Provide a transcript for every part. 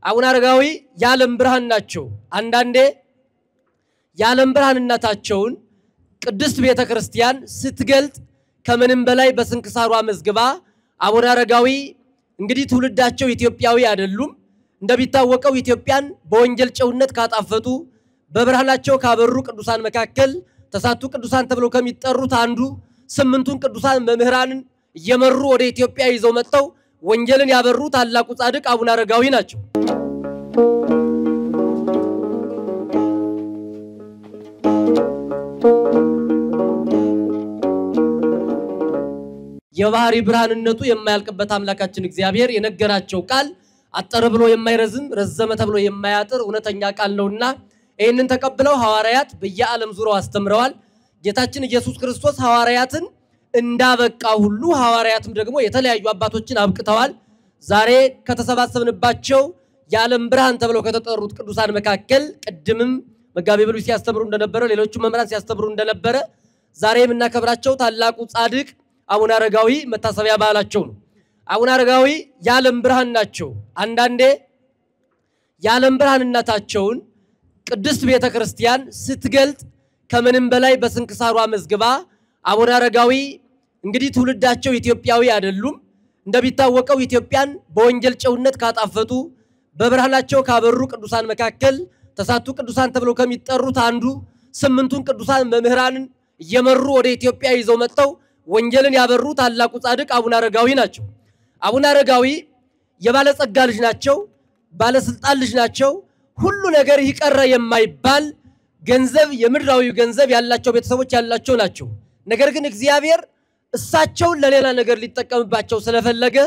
አቡነ አረጋዊ የዓለም ብርሃን ናቸው አንዳንዴ የዓለም ብርሃንነታቸውን ቅድስት ቤተክርስቲያን ስትገልጥ ከምንም በላይ በስንክሳሯ መዝግባ አቡነ አረጋዊ እንግዲህ ትውልዳቸው ኢትዮጵያዊ አይደሉም እንደሚታወቀው ኢትዮጵያን በወንጌል ጨውነት ካጣፈጡ በብርሃናቸው ካበሩ ቅዱሳን መካከል ተሳቱ ቅዱሳን ተብለው ከሚጠሩት አንዱ ስምንቱን ቅዱሳን መምህራንን እየመሩ ወደ ኢትዮጵያ ይዘው መጥተው ወንጌልን ያበሩ ታላቁ ጻድቅ አቡነ አረጋዊ ናቸው የባህሪ ብርሃንነቱ የማያልቅበት አምላካችን እግዚአብሔር የነገራቸው ቃል አጠረ ብሎ የማይረዝም ረዘመ ተብሎ የማያጥር እውነተኛ ቃል ነውና ይሄንን ተቀብለው ሐዋርያት በየዓለም ዙሪያው አስተምረዋል ጌታችን ኢየሱስ ክርስቶስ ሐዋርያትን እንዳበቃ ሁሉ ሐዋርያትም ደግሞ የተለያዩ አባቶችን አብቅተዋል ዛሬ ከተሰባሰብንባቸው የዓለም ብርሃን ተብለው ከተጠሩት ቅዱሳን መካከል ቀድምም መጋቤ ብሉይ ሲያስተምሩ እንደነበረ ሌሎቹ መምህራን ሲያስተምሩ እንደነበረ ዛሬ የምናከብራቸው ታላቁ ጻድቅ አቡነ አረጋዊ መታሰቢያ በዓላቸው ነው አቡነ አረጋዊ የዓለም ብርሃን ናቸው አንዳንዴ የዓለም ብርሃንነታቸውን ቅድስት ቤተክርስቲያን ስትገልጥ ከምንም በላይ በስንክሳሯ መዝግባ አቡነ አረጋዊ እንግዲህ ትውልዳቸው ኢትዮጵያዊ አይደሉም እንደሚታወቀው ኢትዮጵያን በወንጌል ጨውነት ካጣፈጡ በብርሃናቸው ካበሩ ቅዱሳን መካከል ተሳቱ ቅዱሳን ተብለው ከሚጠሩት አንዱ ስምንቱን ቅዱሳን መምህራንን እየመሩ ወደ ኢትዮጵያ ይዘው መጥተው ወንጌልን ያበሩ ታላቁ ጻድቅ አቡነ አረጋዊ ናቸው አቡነ አረጋዊ የባለጸጋ ልጅ ናቸው ባለስልጣን ልጅ ናቸው ሁሉ ነገር ይቀረ የማይባል ገንዘብ የምድራዊ ገንዘብ ያላቸው ቤተሰቦች ያላቸው ናቸው ነገር ግን እግዚአብሔር እሳቸው ለሌላ ነገር ሊጠቀምባቸው ስለፈለገ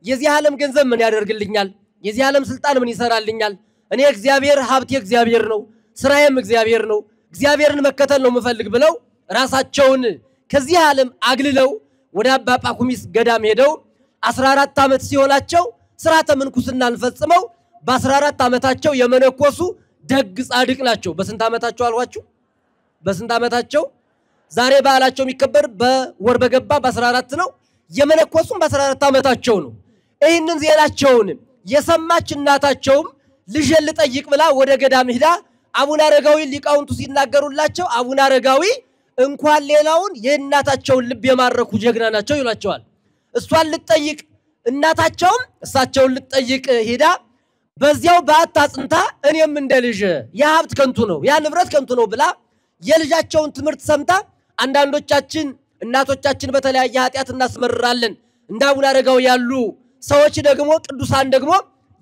የዚህ ዓለም ገንዘብ ምን ያደርግልኛል የዚህ ዓለም ስልጣን ምን ይሰራልኛል እኔ እግዚአብሔር ሀብቴ እግዚአብሔር ነው ስራዬም እግዚአብሔር ነው እግዚአብሔርን መከተል ነው መፈልግ ብለው ራሳቸውን ከዚህ ዓለም አግልለው ወደ አባ ጳኩሚስ ገዳም ሄደው 14 ዓመት ሲሆናቸው ሥርዓተ ምንኩስናን ፈጽመው በ14 ዓመታቸው የመነኮሱ ደግ ጻድቅ ናቸው በስንት ዓመታቸው አልዋችሁ በስንት ዓመታቸው ዛሬ በዓላቸው የሚከበር በወር በገባ በ14 ነው የመነኮሱም በ14 ዓመታቸው ነው ይሄንን ዜናቸውን የሰማች እናታቸውም ልጅ ልጠይቅ ብላ ወደ ገዳም ሄዳ አቡነ አረጋዊ ሊቃውንቱ ሲናገሩላቸው አቡነ አረጋዊ እንኳን ሌላውን የእናታቸውን ልብ የማረኩ ጀግና ናቸው ይሏቸዋል እሷን ልጠይቅ እናታቸውም እሳቸውን ልጠይቅ ሄዳ በዚያው ባታጽንታ እኔም እንደ ልጅ የሀብት ከንቱ ነው ያ ንብረት ከንቱ ነው ብላ የልጃቸውን ትምህርት ሰምታ አንዳንዶቻችን እናቶቻችን በተለያየ ኃጢያት እናስመርራለን እንደ አቡነ አረጋዊ ያሉ ሰዎች ደግሞ ቅዱሳን ደግሞ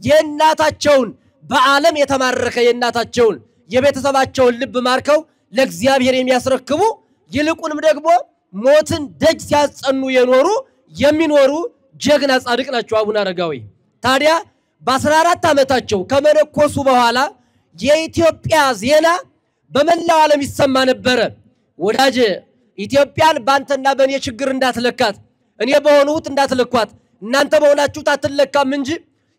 የእናታቸውን በዓለም የተማረከ የእናታቸውን የቤተሰባቸውን ልብ ማርከው ለእግዚአብሔር የሚያስረክቡ ይልቁንም ደግሞ ሞትን ደጅ ሲያጸኑ የሚኖሩ ጀግና ጻድቅ ናቸው አቡነ አረጋዊ ታዲያ በ14 ዓመታቸው ከመነኮሱ በኋላ የኢትዮጵያ ዜና በመላው ዓለም ይሰማ ነበር ወዳጅ ኢትዮጵያን ባንተና በኔ ችግር እንዳትለካት እኔ በሆኑት እንዳትለኳት እናንተ በሆናችሁ ታትለካም እንጂ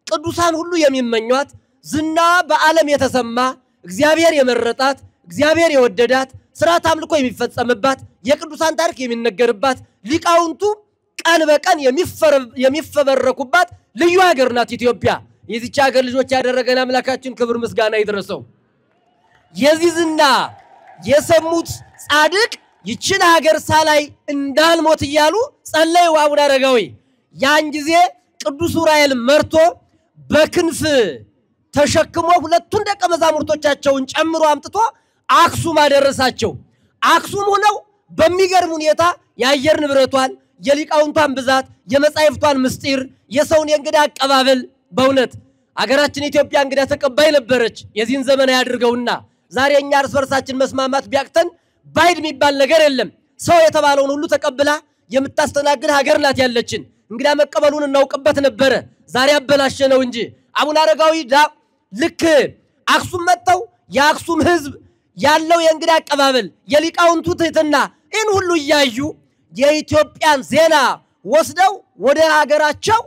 ቅዱሳን ሁሉ የሚመኙት ዝና በዓለም የተሰማ እግዚአብሔር የመረጣት እግዚአብሔር የወደዳት ሥርዓተ አምልኮ የሚፈጸምባት የቅዱሳን ታሪክ የሚነገርባት ሊቃውንቱ ቀን በቀን የሚፈበረኩባት ልዩ ሀገር ናት ኢትዮጵያ የዚች ሀገር ልጆች ያደረገን አምላካችን ክብር ምስጋና ይድረሰው የዚህ ዝና የሰሙት ጻድቅ ይችን ሀገር ሳላይ እንዳልሞት ይያሉ ጸለዩ አቡነ አረጋዊ ያን ጊዜ ቅዱስ ዑራኤል መርቶ በክንፍ ተሸክሞ ሁለቱን ደቀ መዛሙርቶቻቸውን ጨምሮ አምጥቶ አክሱም አደረሳቸው አክሱም ሆነው በሚገርም ሁኔታ የአየር ንብረቷን የሊቃውንቷን ብዛት የመጻሕፍቷን ምስጢር የሰውን የእንግዳ አቀባበል በእውነት አገራችን ኢትዮጵያ እንግዳ ተቀባይ ነበረች የዚህን ዘመን ያድርገውና ዛሬ እኛ እርስ በርሳችን መስማማት ቢያቅተን ባይድ የሚባል ነገር የለም ሰው የተባለውን ሁሉ ተቀብላ የምታስተናግድ ሀገር ናት ያለችን እንግዳ መቀበሉን እናውቅበት ነበር ዛሬ አበላሸነው እንጂ አቡነ አረጋዊ ልክ አክሱም መጥተው የአክሱም ህዝብ ያለው የእንግዳ አቀባበል የሊቃውንቱ ትህትና ይህን ሁሉ ያዩ የኢትዮጵያን ዜና ወስደው ወደ ሀገራቸው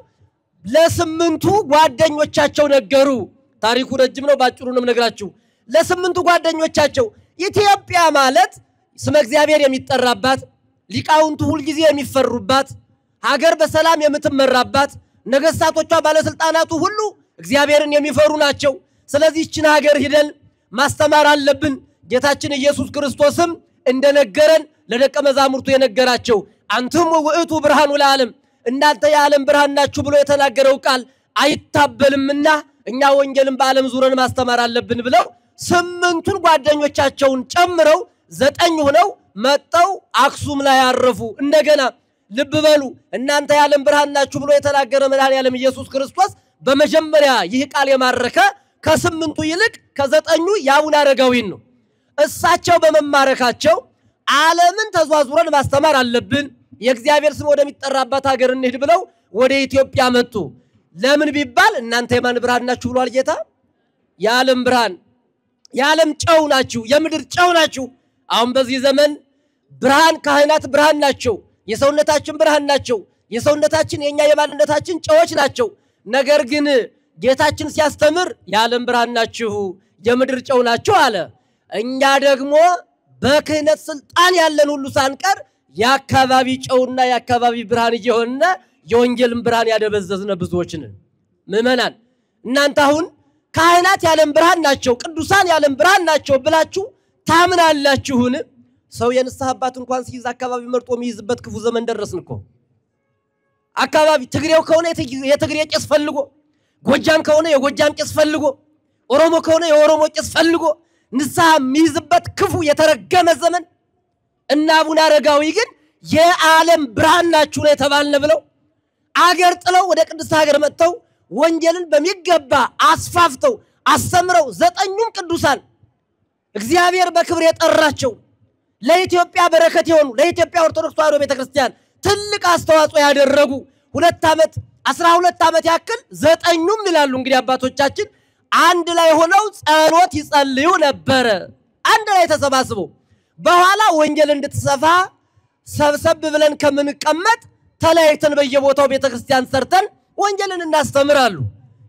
ለስምንቱ ጓደኞቻቸው ነገሩ ታሪኩ ረጅም ነው ባጭሩንም ነግራችሁ ለስምንቱ ጓደኞቻቸው ኢትዮጵያ ማለት ስመ እግዚአብሔር የሚጠራባት ሊቃውንቱ ሁሉ ጊዜ የሚፈሩባት ሀገር በሰላም የምትመራባት ነገስታቶቿ ባለስልጣናቱ ሁሉ እግዚአብሔርን የሚፈሩ ናቸው ስለዚህ እችን ሀገር ሄደን ማስተማር አለብን ጌታችን ኢየሱስ ክርስቶስም እንደነገረን ለደቀ መዛሙርቱ የነገራቸው አንተም ወእቱ ብርሃኑ ለዓለም እናንተ የዓለም ብርሃን ናችሁ ብሎ የተናገረው ቃል አይታበልምና እኛ ወንጌልን በዓለም ዙረን ማስተማር አለብን ብለው 8ቱን ጓደኞቻቸውን ጨምረው 9 ሆነው መጣው አክሱም ላይ አረፉ እንደገና ልብ በሉ እናንተ የዓለም ብርሃን ናችሁ ብሎ የተናገረ መድኃኒዓለም ኢየሱስ ክርስቶስ በመጀመሪያ ይህ ቃል የማረከ ከ8ቱ ይልቅ ከ9ኙ የአቡነ አረጋዊን ነው እሳቸው በመማረካቸው ዓለምን ተዟዙረን ማስተማር አለብን የእግዚአብሔር ስም ወደሚጠራባት ሀገር እንሂድ ብለው ወደ ኢትዮጵያ መጡ ለምን ቢባል እናንተ የማን ብርሃን ናችሁ ብሏል ጌታ የዓለም ብርሃን የዓለም ጨው ናችሁ የምድር ጨው ናችሁ አሁን በዚህ ዘመን ብርሃን ካህናት ብርሃን ናቸው የሰውነታችን ብርሃን ናቸው የሰውነታችን የኛ የማንነታችን ጨዎች ናቸው ነገር ግን ጌታችን ሲያስተምር የዓለም ብርሃን ናችሁ የምድር ጨው ናችሁ አለ እኛ ደግሞ በክህነት ስልጣን ያለን ሁሉ ሳንቀር የአካባቢ ጨውና የአካባቢ ብርሃን እየሆነ የወንጌልን ብርሃን ያደበዘዝነ ብዙዎችን ምእመናን እናንተ አሁን ካህናት የዓለም ብርሃን ናቸው ቅዱሳን የዓለም ብርሃን ናቸው ብላችሁ ታምናላችሁን ሰው የንስሐ አባት እንኳን ሲይዝ አካባቢ መርጦ የሚይዝበት ክፉ ዘመን ደረስንኮ አካባቢ ትግሬው ከሆነ የትግሬ ቄስ ፈልጎ ጎጃም ከሆነ የጎጃም ቄስ ፈልጎ ኦሮሞ ከሆነ የኦሮሞ ቄስ ፈልጎ ንስሐ የሚይዝበት ክፉ የተረገመ ዘመን እና አቡነ አረጋዊ ግን የዓለም ብርሃን ናችሁ ነው የተባልነ ብለው አገር ጥለው ወደ ቅድስት ሀገር መጥተው ወንጌልን በሚገባ አስፋፍተው አስተምረው 9ኙም ቅዱሳን እግዚአብሔር በክብር የጠራቸው ለኢትዮጵያ በረከት የሆኑ ለኢትዮጵያ ኦርቶዶክስ ተዋሕዶ ቤተክርስቲያን ትልቅ አስተዋጽኦ ያደረጉ 2 ዓመት 12 ዓመት ያክል 9ኙም ይላሉ እንግዲህ አባቶቻችን አንድ ላይ ሆነው ጸሎት ይጸልዩ ነበር አንድ ላይ ተሰባስበው በኋላ ወንጌል እንድትሰፋ ሰብሰብ ብለን ከምንቀመጥ ተለያይተን በየቦታው ቤተክርስቲያን ሰርተን ወንጌልን እናስተምራሉ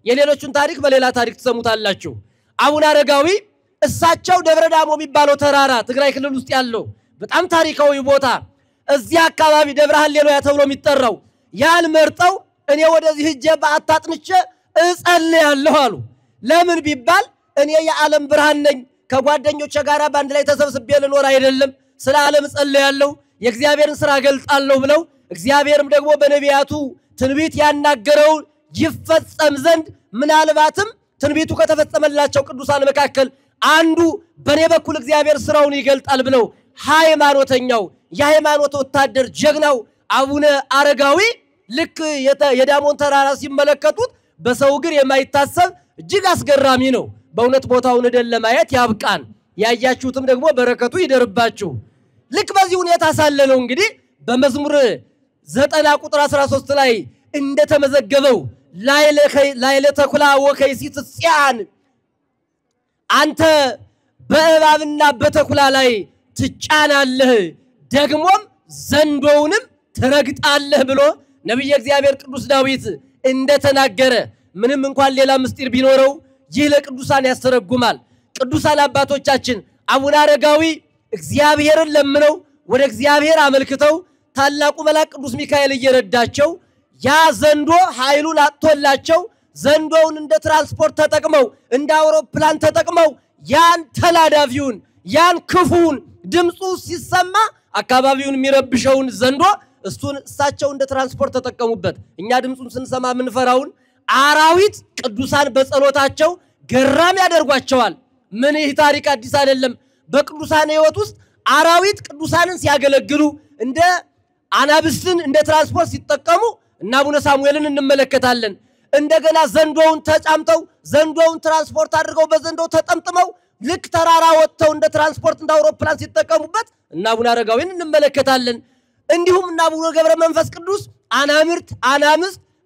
የሌሎችን ታሪክ በሌላ ታሪክ ተሰሙታላችሁ አቡነ አረጋዊ እሳቸው ደብረ ዳሞ የሚባለው ተራራ ትግራይ ክልል ውስጥ ያለው በጣም ታሪካዊ ቦታ እዚያ አካባቢ ደብረ ሃሌሉያ ተብሎ የሚጠራው ያን መርጠው እኔ ወደዚህ ሄጄ በአጣጥንቼ እጸልያለሁ አሉ ለምን ቢባል እኔ የዓለም ብርሃን ነኝ ከጓደኞቼ ጋር ባንድ ላይ ተሰብስቤ ልኖር አይደለም ስለ ዓለም እጸልያለሁ የእግዚአብሔርን ሥራ ገልጣለሁ ብለው እግዚአብሔርም ደግሞ በነቢያቱ ትንቢት ያናገረው ይፈጸም ዘንድ ምናልባትም ትንቢቱ ከተፈጸመላቸው ቅዱሳን መካከል አንዱ በኔ በኩል እግዚአብሔር ሥራውን ይገልጣል ብለው ሃይማኖተኛው የሃይማኖት ወታደር ጀግናው አቡነ አረጋዊ ልክ የዳሞን ተራራ ሲመለከቱት በሰው ግር የማይታሰብ እጅግ አስገራሚ ነው በእውነት ቦታውን ሄደን ለማየት ያብቃን ያያችሁትም ደግሞ በረከቱ ይደርባችሁ ልክ በዚህ ሁኔታ ሳለ ነው እንግዲህ በመዝሙር 90 ቁጥር 13 ላይ እንደተመዘገበው ላይለ ተኩላ ወከይሲት ጽያን አንተ በእባብና በተኩላ ላይ ትጫናለህ ደግሞም ዘንዶውንም ትረግጣለህ ብሎ ነብዩ እግዚአብሔር ቅዱስ ዳዊት እንደተናገረ ምንም እንኳን ሌላ ምስጢር ቢኖረው ይህ ለቅዱሳን ያስተረጉማል ቅዱሳን አባቶቻችን አቡነ አረጋዊ እግዚአብሔርን ለምነው ወደ እግዚአብሔር አመልክተው ታላቁ መልአክ ቅዱስ ሚካኤል እየረዳቸው ያ ዘንዶ ኃይሉን አጥቶላቸው ዘንዶውን እንደ ትራንስፖርት ተጠቅመው እንደ አውሮፕላን ተጠቅመው ያን ተላዳፊውን ያን ክፉን ድምጹ ሲሰማ አካባቢውን የሚረብሸውን ዘንዶ እሳቸው እንደ ትራንስፖርት ተጠቀሙበት እኛ ድምጹን ስንሰማ ምንፈራውን አራዊት ቅዱሳን በጸሎታቸው ገራም ያደርጓቸዋል ምን ይህ ታሪክ አዲስ አይደለም በቅዱሳን ሕይወት ውስጥ አራዊት ቅዱሳንን ሲያገለግሉ እንደ አናብስትን እንደ ትራንስፖርት ሲጠቀሙ እና አቡነ ሳሙኤልን እንመለከታለን እንደገና ዘንዶውን ተጫምተው ዘንዶውን ትራንስፖርት አድርገው በዘንዶው ተጠምጥመው ልክ ተራራ ወጥተው እንደ ትራንስፖርት እንደ አውሮፕላን ሲጠቀሙበት እና አቡነ አረጋዊን እንመለከታለን እንዲሁም እና አቡነ ገብረ መንፈስ ቅዱስ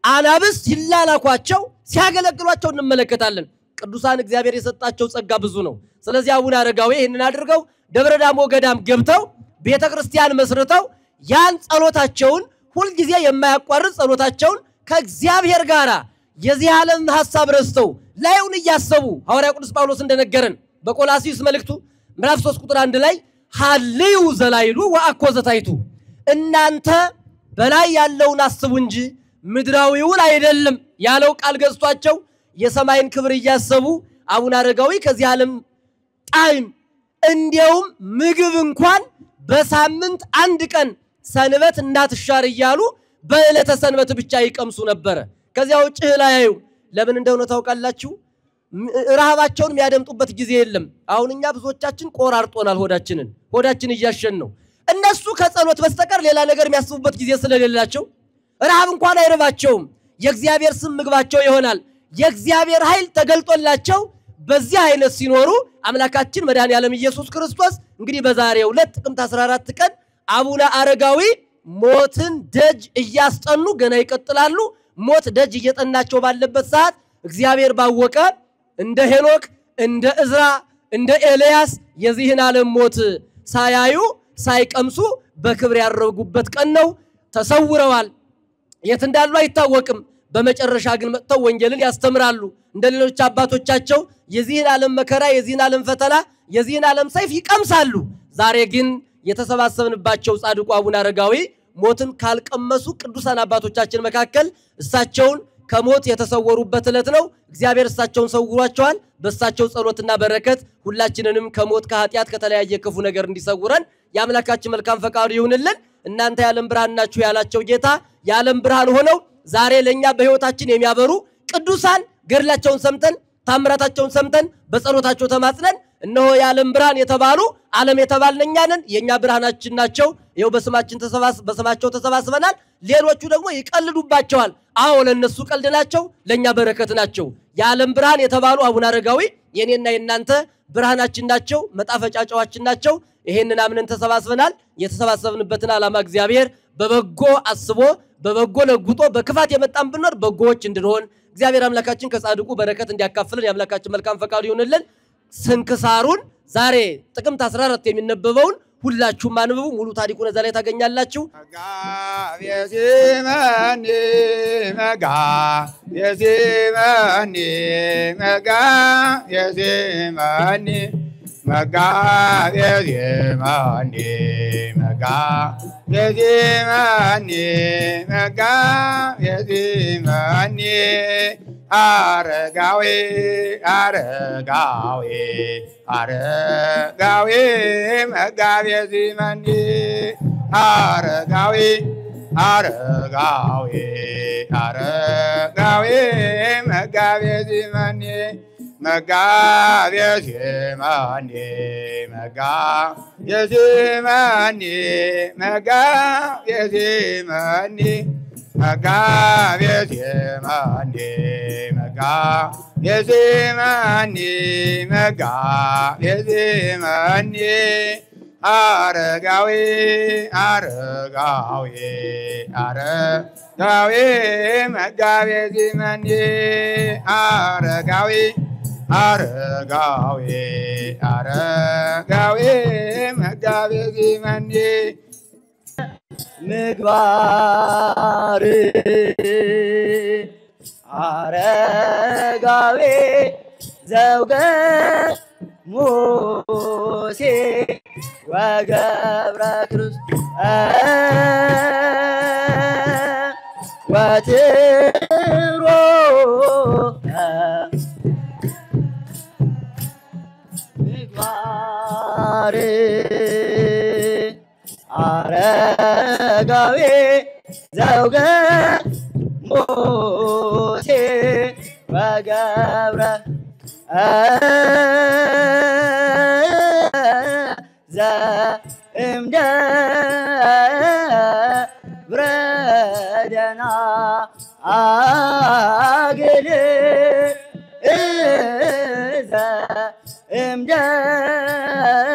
አናብስት ይላላኳቸው ሲያገለግሏቸው እንመለከታለን ቅዱሳን እግዚአብሔር የሰጣቸው ጸጋ ብዙ ነው ስለዚህ አቡነ አረጋዊ ይሄንን አድርገው ደብረ ዳሞ ገዳም ገብተው ቤተክርስቲያን መስርተው ያን ጸሎታቸውን ሁሉ ጊዜ የማያቋርጥ ጸሎታቸውን ከእግዚአብሔር ጋራ የዚህ ዓለም ሐሳብ ረስተው ላዩን ያያሰቡ ሐዋርያው ቅዱስ ጳውሎስ እንደነገረን በቆላስይስ መልእክቱ ምዕራፍ 3 ቁጥር 1 ላይ ሐልዩ ዘላይሉ ወአኮ ዘታይቱ እናንተ በላይ ያለውን አስቡ እንጂ ምድራዊውን አይደለም ያለው ቃል ገዝቷቸው የሰማይን ክብር እያሰቡ አቡነ አረጋዊ ከዚህ ዓለም ጣይም እንዲያውም ምግብ እንኳን በሳምንት አንድ ቀን ሰንበት እንዳትሻር እያሉ በዕለተ ሰንበት ብቻ ይቀምሱ ነበር ከዚያው ውጭ ላያዩ ለምን እንደሆነ ታውቃላችሁ ረሃባቸውን የሚያደምጡበት ጊዜ የለም አሁንኛ ብዙዎቻችን ቆራርጦናል ሆዳችን እያሸን ነው እነሱ ከጸሎት በስተቀር ሌላ ነገር የሚያስቡበት ጊዜ ስለሌላቸው ረሃብ እንኳን አይረባቸውም የእግዚአብሔር ስም ምግባቸው ይሆናል የእግዚአብሔር ኃይል ተገልጦላቸው በዚህ አይነት ሲኖሩ አምላካችን መድኃኒዓለም ኢየሱስ ክርስቶስ እንግዲህ በዛሬው ዕለት ጥቅምት 14 ቀን አቡነ አረጋዊ ሞትን ደጅ እያስጠኑ ገና ይቀጥላሉ ሞት ደጅ እየጠናቸው ባለበት ሰዓት እግዚአብሔር ባወቀ እንደ ሄኖክ እንደ እዝራ እንደ ኤልያስ የዚህን ዓለም ሞት ሳያዩ ሳይቀምሱ በክብር ያረጉበት ቀን ነው ተሰውረዋል የት እንዳሉ አይታወቅም በመጨረሻ ግን መጥተው ወንጌልን ያስተምራሉ እንደሌሎች አባቶቻቸው የዚህን ዓለም መከራ የዚህን ዓለም ፈተና የዚህን ዓለም ሰይፍ ይቀምሳሉ ዛሬ ግን የተሰባሰብንባቸው ጻድቁ አቡነ አረጋዊ ሞትን ካልቀመሱ ቅዱሳን አባቶቻችን መካከል እሳቸውን ከሞት የተሰወሩበት ዕለት ነው እግዚአብሔር እሳቸውን ሰውሯቸዋል በእሳቸው ጸሎትና በረከት ሁላችንንም ከሞት ከኃጢያት ከተለያየ ክፉ ነገር እንዲሰውረን ያምላካችን መልካም ፈቃዱ ይሁንልን እናንተ ያለም ብርሃን ናችሁ ያላቸው ጌታ ያለም ብርሃን ሆነው ዛሬ ለኛ በህይወታችን የሚያበሩ ቅዱሳን ገድላቸውን ሰምተን ታምራታቸውን ሰምተን በጸሎታቸው ተማጽነን እነሆ ያለም ብርሃን የተባሉ ዓለም የተባልነኛንን የኛ ብርሃናችን ናቸው ይኸው በስማቸው ተሰባስበናል ሌሎቹ ደግሞ ይቀልዱባቸዋል አዎ ለነሱ ቀልድ ናቸው ለኛ በረከት ናቸው ያለም ብርሃን የተባሉ አቡነ አረጋዊ የኔና የናንተ ብርሃናችን ናቸው መጣፈጫጫዋችን ናቸው ይሄንን አምነን ተሰባስበናል የተሰባሰብንበትን ዓላማ እግዚአብሔር በበጎ አስቦ በበጎ ለጉጦ በክፋት የመጣን ብንኖር በጎዎች እንድንሆን እግዚአብሔር አምላካችን ከጻድቁ በረከት እንዲያካፍልን ያምላካችን መልካም ፈቃዱ ይሁንልን ስንክሳሩን ዛሬ ጥቅምት 14 የሚነበበውን ሁላችሁም አንብቡ ሙሉ ታሪኩን እዛ ላይ ታገኛላችሁ አረጋዊ መጋቤ ዚመኒ አረጋዊ መጋቤ ዚመኒ መጋቤ ዚመኒ አረጋዊ መጋቤ ዚመኒ አረጋዊ መጋቤ ዚመኒ ምግባር አረጋዊ ዘውገ ሙሴ ወገብረ ክርስቶስ ወትሮ ምግባር አረጋዊ ዘውገ ሙሴ ወገብረ ዘእምደብረ ደና አግል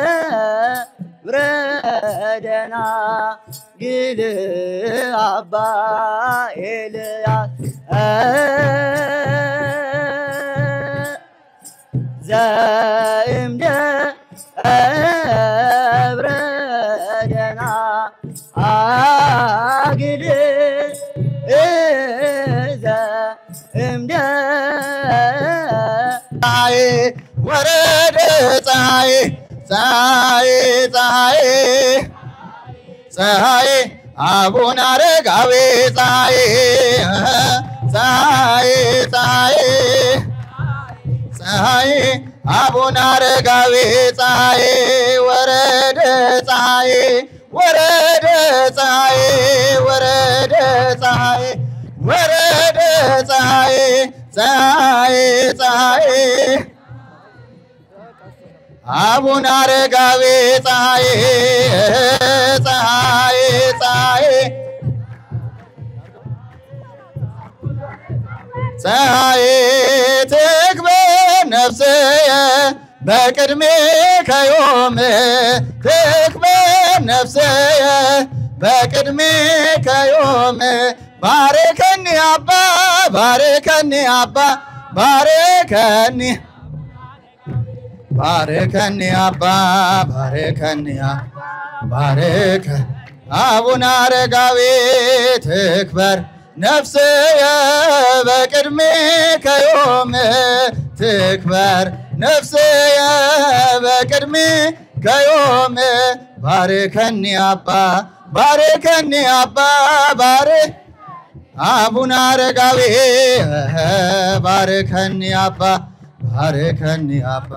ዘእምደብረ ደና ግል አባ ኤልያስ ዘእምደብረ ደና አግል ዘእምደብረ ወረደ ፀሐይ አቡነ አረጋዊ ፀሐይ ፀሐይ አቡነ አረጋዊ ፀሐይ ወረደ ፀሐይ ወረደ ፀሐይ ወረደ ፀሐይ ወረደ ፀሐይ ፀሐይ ፀሐይ አቡነ አረጋዊ ፀሐይ ፀሐይ ፀሐይ ፀሐይ ትክበር ነፍስየ በቅድሜከ ዮም ትክበር ነፍስየ በቅድሜከ ዮም ባርከኒ አባ ባርከኒ አባ ባርከኒ ባርከኒ አባ ባርከኒ ባርከ አቡነ አረጋዊ ትክበር ነፍስየ በቅድሜከ ዮም ትክበር ነፍስየ በቅድሜከ ዮም ባርከኒ አባ ባርከኒ አባ ባርከ አቡነ አረጋዊ ባርከኒ አባ ባርከኒ አባ